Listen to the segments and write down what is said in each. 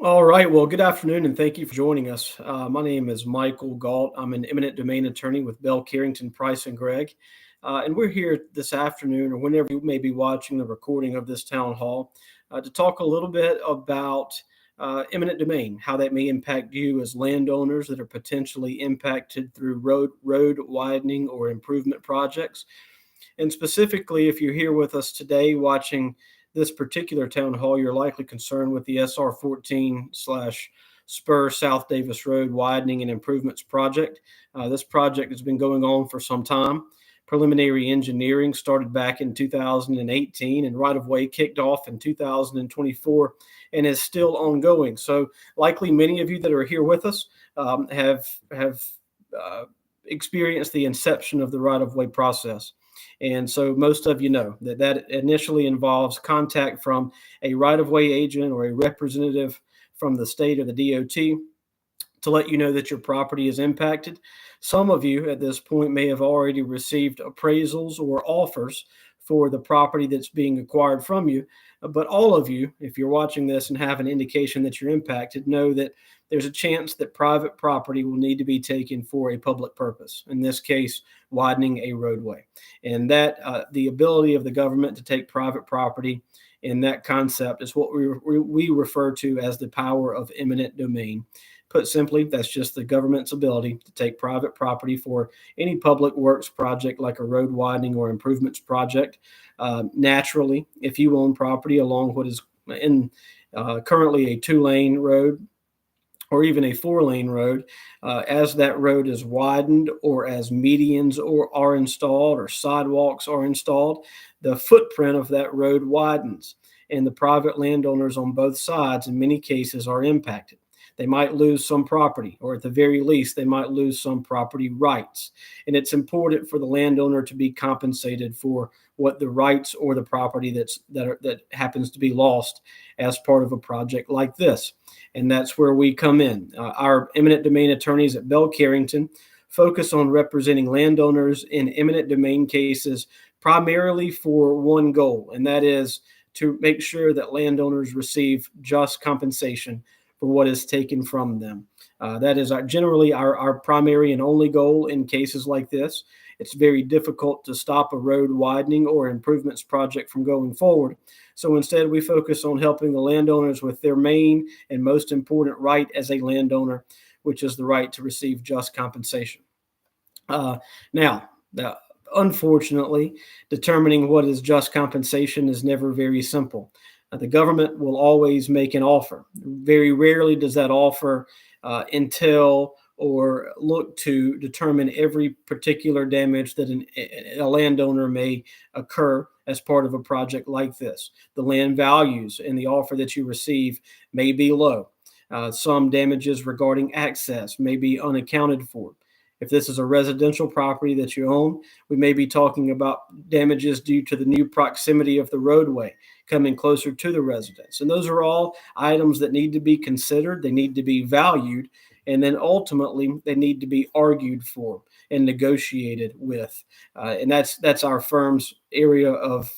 All right. Well, good afternoon, and thank you for joining us. My name is Michael Gault. I'm an eminent domain attorney with Bell Carrington, Price and Gregg, and we're here this afternoon, or whenever you may be watching the recording of this town hall, to talk a little bit about eminent domain, how that may impact you as landowners that are potentially impacted through road widening or improvement projects. And specifically, if you're here with us today watching this particular town hall, you're likely concerned with the SR 14 slash Spur South Davis Road Widening and Improvements Project. This project has been going on for some time. Preliminary engineering started back in 2018 and right of way kicked off in 2024 and is still ongoing. So, likely many of you that are here with us have experienced the inception of the right of way process. And so most of you know that initially involves contact from a right-of-way agent or a representative from the state or the DOT to let you know that your property is impacted. Some of you at this point may have already received appraisals or offers for the property that's being acquired from you. But all of you, if you're watching this and have an indication that you're impacted, know that there's a chance that private property will need to be taken for a public purpose, in this case, widening a roadway. And that the ability of the government to take private property in that concept is what we refer to as the power of eminent domain. Put simply, that's just the government's ability to take private property for any public works project like a road widening or improvements project. Naturally, if you own property along what is in currently a 2-lane road or even a 4-lane road, as that road is widened or as medians are installed or sidewalks are installed, the footprint of that road widens, and the private landowners on both sides in many cases are impacted. They might lose some property, or at the very least, they might lose some property rights. And it's important for the landowner to be compensated for what the rights or the property that happens to be lost as part of a project like this. And that's where we come in. Our eminent domain attorneys at Bell Carrington focus on representing landowners in eminent domain cases primarily for one goal, and that is to make sure that landowners receive just compensation for what is taken from them. That is generally our primary and only goal in cases like this. It's very difficult to stop a road widening or improvements project from going forward. So instead, we focus on helping the landowners with their main and most important right as a landowner, which is the right to receive just compensation. Now, unfortunately, determining what is just compensation is never very simple. The government will always make an offer. Very rarely does that offer entail or look to determine every particular damage that a landowner may occur as part of a project like this. The land values in the offer that you receive may be low. Some damages regarding access may be unaccounted for. If this is a residential property that you own, we may be talking about damages due to the new proximity of the roadway coming closer to the residence. And those are all items that need to be considered. They need to be valued. And then ultimately, they need to be argued for and negotiated with. And that's our firm's area of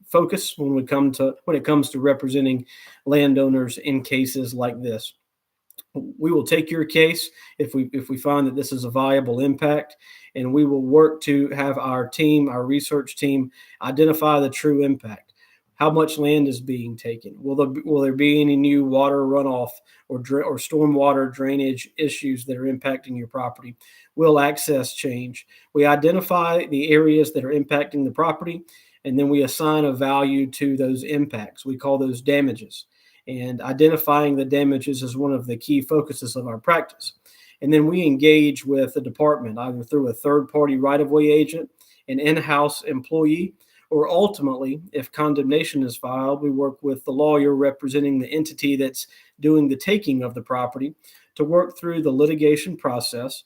focus when it comes to representing landowners in cases like this. We will take your case if we find that this is a viable impact, and we will work to have our research team, identify the true impact. How much land is being taken? Will there be any new water runoff or stormwater drainage issues that are impacting your property? Will access change? We identify the areas that are impacting the property, and then we assign a value to those impacts. We call those damages. And identifying the damages is one of the key focuses of our practice. And then we engage with the department, either through a third-party right-of-way agent, an in-house employee, or ultimately, if condemnation is filed, we work with the lawyer representing the entity that's doing the taking of the property to work through the litigation process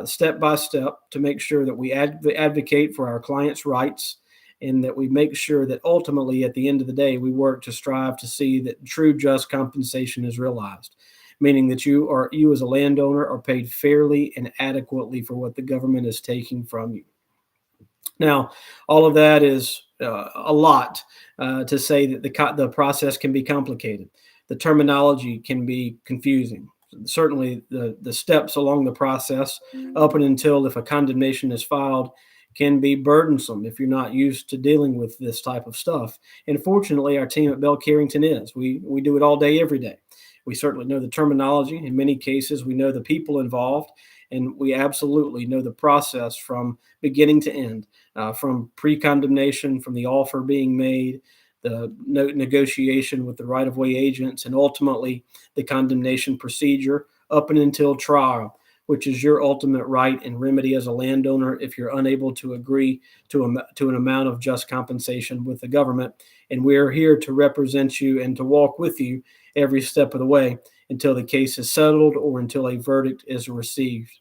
step by step to make sure that we advocate for our clients' rights, and that we make sure that ultimately, at the end of the day, we work to strive to see that true just compensation is realized, meaning that you as a landowner are paid fairly and adequately for what the government is taking from you. Now, all of that is a lot to say that the process can be complicated. the terminology can be confusing. Certainly, the steps along the process up and until if a condemnation is filed can be burdensome if you're not used to dealing with this type of stuff. And fortunately, our team at Bell Carrington is. We do it all day, every day. We certainly know the terminology. In many cases, we know the people involved, and we absolutely know the process from beginning to end, from pre-condemnation, from the offer being made, the negotiation with the right-of-way agents, and ultimately the condemnation procedure up and until trial, which is your ultimate right and remedy as a landowner if you're unable to agree to an amount of just compensation with the government. And we're here to represent you and to walk with you every step of the way until the case is settled or until a verdict is received.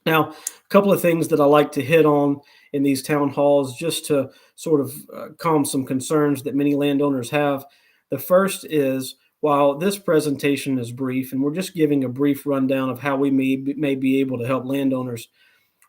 Now, a couple of things that I like to hit on in these town halls just to sort of calm some concerns that many landowners have. The first is, while this presentation is brief, and we're just giving a brief rundown of how we may be able to help landowners,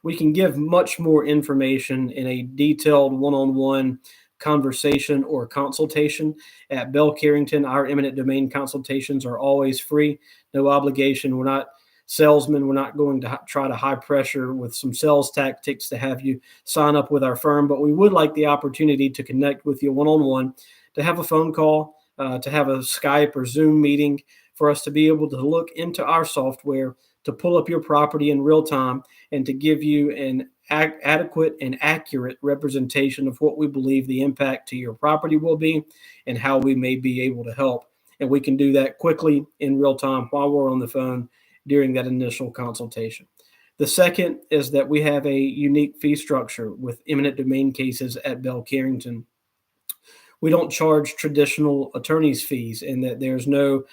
we can give much more information in a detailed one-on-one conversation or consultation at Bell Carrington. Our eminent domain consultations are always free, no obligation. We're not salesmen. We're not going to try to high pressure with some sales tactics to have you sign up with our firm, but we would like the opportunity to connect with you one-on-one, to have a phone call, to have a Skype or Zoom meeting, for us to be able to look into our software, to pull up your property in real time, and to give you an adequate and accurate representation of what we believe the impact to your property will be and how we may be able to help. And we can do that quickly in real time while we're on the phone during that initial consultation. The second is that we have a unique fee structure with eminent domain cases at Bell Carrington. We don't charge traditional attorney's fees in that there's no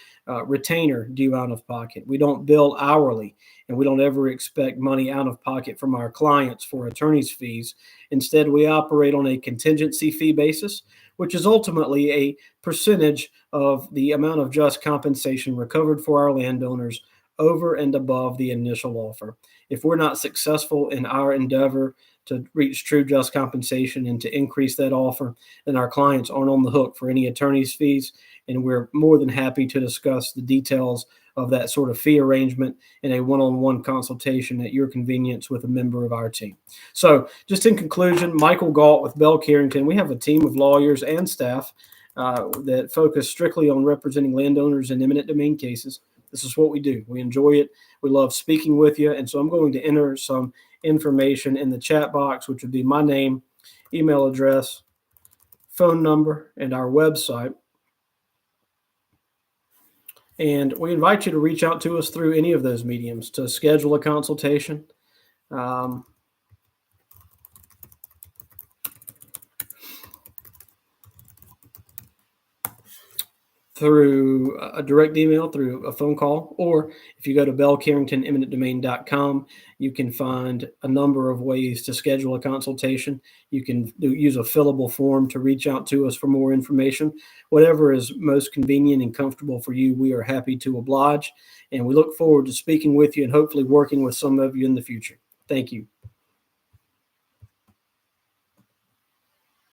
retainer due out of pocket. We don't bill hourly, and we don't ever expect money out of pocket from our clients for attorney's fees. Instead, we operate on a contingency fee basis, which is ultimately a percentage of the amount of just compensation recovered for our landowners over and above the initial offer. If we're not successful in our endeavor to reach true just compensation and to increase that offer, then our clients aren't on the hook for any attorney's fees. And we're more than happy to discuss the details of that sort of fee arrangement in a one-on-one consultation at your convenience with a member of our team. So just in conclusion, Michael Gault with Bell Carrington, we have a team of lawyers and staff that focus strictly on representing landowners in eminent domain cases. This is what we do. We enjoy it. We love speaking with you. And so I'm going to enter some information in the chat box, which would be my name, email address, phone number, and our website. And we invite you to reach out to us through any of those mediums to schedule a consultation. Through a direct email, through a phone call, or if you go to bellcarringtoneminentdomain.com, you can find a number of ways to schedule a consultation. You can use a fillable form to reach out to us for more information. Whatever is most convenient and comfortable for you, we are happy to oblige. And we look forward to speaking with you and hopefully working with some of you in the future. Thank you.